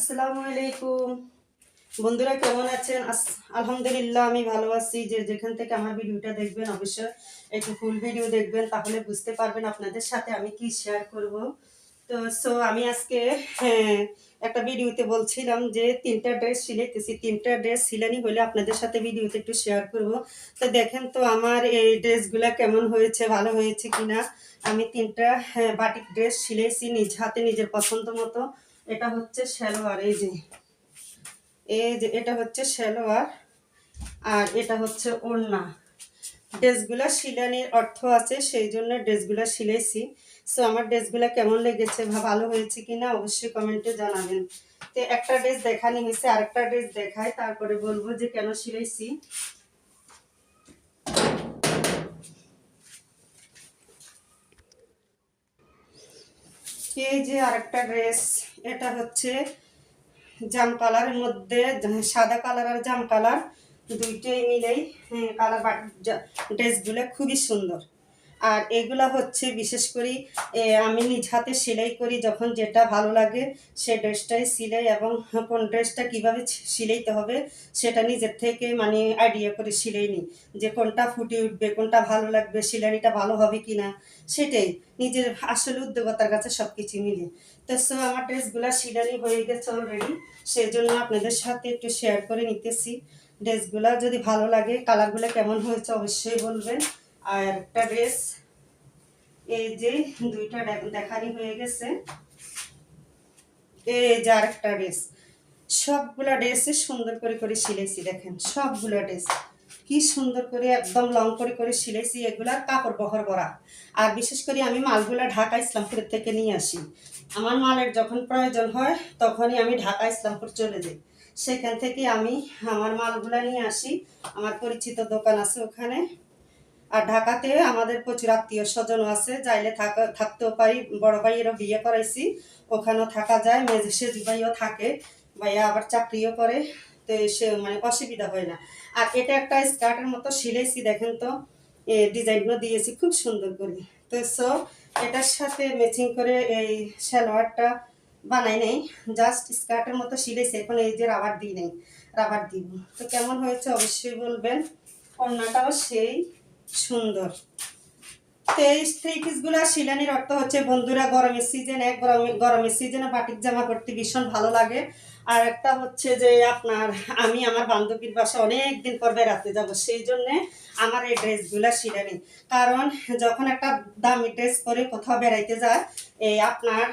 আসসালামু আলাইকুম বন্ধুরা, কেমন আছেন? আলহামদুলিল্লাহ আমি ভালো আছি। যে যেখান থেকে আমার ভিডিওটা দেখবেন অবশ্যই একটু ফুল ভিডিও দেখবেন, তাহলে বুঝতে পারবেন আপনাদের সাথে আমি কি শেয়ার করব। তো আমি আজকে হ্যাঁ, একটা ভিডিওতে বলছিলাম যে 3টা ড্রেস সিলাইতেছি। 3টা ড্রেস সিলানি হলে আপনাদের সাথে ভিডিওতে একটু শেয়ার করব। তো দেখেন তো আমার এই ড্রেসগুলা কেমন হয়েছে, ভালো হয়েছে কিনা। আমি 3টা বাটিক ড্রেস সিলাইছি নিজ হাতে, নিজের পছন্দ মতো। এটা হচ্ছে সালোয়ার, এই যে এটা হচ্ছে সালোয়ার, আর এটা হচ্ছে ওড়না। ড্রেসগুলা সিলানির অর্থ আছে, সেই জন্য ড্রেসগুলা সিলাইছি। আমার ড্রেসগুলা কেমন লেগেছে, ভালো হয়েছে কিনা অবশ্যই কমেন্টে জানাবেন। তো একটা ড্রেস দেখানি হয়েছে, আরেকটা ড্রেস দেখায়, তারপরে বলবো যে কেন সিলাইছি। এই যে আরেকটা ড্রেস, এটা হচ্ছে জাম কালারের মধ্যে সাদা কালার আর জাম কালার দুইটাই মিলেই কালার ড্রেসগুলো খুবই সুন্দর। আর এগুলা হচ্ছে বিশেষ করে আমি নিজ হাতে সেলাই করি, যখন যেটা ভালো লাগে সে ড্রেসটাই সিলাই, এবং কোন ড্রেসটা কীভাবে সিলাইতে হবে সেটা নিজের থেকে মানে আইডিয়া করে সিলাই নিই, যে কোনটা ফুটে উঠবে, কোনটা ভালো লাগবে, সিলাইটা ভালো হবে কি না, সেটাই নিজের আসলে উদ্যোগতার কাছে সব কিছু মিলে। তো আমার ড্রেসগুলো সিলানি হয়ে গেছে অলরেডি, সেই জন্য আপনাদের সাথে একটু শেয়ার করে নিতেছি। ড্রেসগুলো যদি ভালো লাগে, কালারগুলো কেমন হয়েছে অবশ্যই বলবেন। আর একটা ড্রেস, এই যে দুইটা দেখানি হয়ে গেছে। এই যে আরেকটা ড্রেস, সবগুলা ড্রেসে সুন্দর করে করে সিলাইছি। দেখেন সবগুলা ড্রেস কি সুন্দর করে একদম লং করে করে সিলাইছি। এগুলার কাপড় বহর ভরা। আর বিশেষ করে আমি মালগুলা ঢাকা ইসলামপুরের থেকে নিয়ে আসি। আমার মালের যখন প্রয়োজন হয় তখনই আমি ঢাকা ইসলামপুর চলে যাই, সেখান থেকে আমি আমার মালগুলা নিয়ে আসি। আমার পরিচিত দোকান আছে ওখানে। আর ঢাকাতে আমাদের প্রচুর আত্মীয় স্বজনও আছে, চাইলে থাকতেও পারি। বড় ভাইয়েরও বিয়ে করাইছি, ওখানেও থাকা যায়। সেজু ভাইও থাকে, ভাইয়া আবার চাকরিও করে, তো সে মানে অসুবিধা হয় না। আর এটা একটা স্কার্টের মতো সিলাইছি, দেখেন তো ডিজাইনও দিয়েছি খুব সুন্দর করে। তো এটার সাথে ম্যাচিং করে এই সালোয়ারটা বানাই নেই, জাস্ট স্কার্টের মতো সিলাইছি। এখন এই যে রাবার দিই নেই, রাবার দিব। তো কেমন হয়েছে অবশ্যই বলবেন। ওড়নাটাও সেই সুন্দর। তো এই থ্রি পিসগুলো সিলানির অর্থ হচ্ছে বন্ধুরা, গরমের সিজনে গরমের সিজনে বাটিক জামা পরতে ভীষণ ভালো লাগে। আর একটা হচ্ছে যে আপনার, আমি আমার বান্ধবীর বাসা অনেক দিন পর বেড়াতে যাব, সেই জন্যে আমার এই ড্রেসগুলো সিলানি। কারণ যখন একটা দামি ড্রেস পরে কোথাও বেড়াইতে যায়, এই আপনার